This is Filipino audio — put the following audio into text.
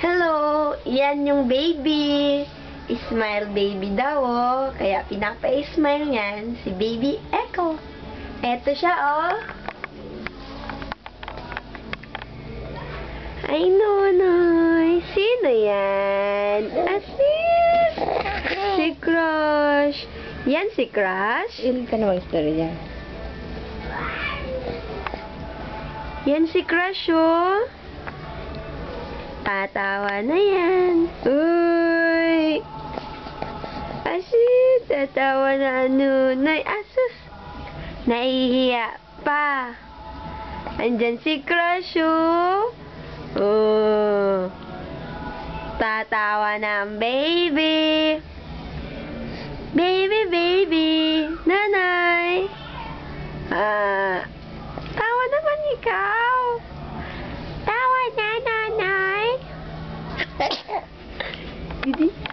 Hello! Yan yung baby. Smile baby daw, oh. Kaya pinapa-smile niyan si Baby Echo. Eto siya, oh. Ay, Nonoy. Sino yan? Asis! Si Crush. Yan si Crush? Ilan ka na mag-story dyan? Yan si Crush, oh. Tatawa na yan. Uy! Asis! Tatawa na Nonoy. Asus! Nahihiya pa. Andyan si Crush, oh. Oh. Tatawa na ang baby. Baby, baby. Nanay. Tawa naman ikaw. Tawa na, nanay. Didi.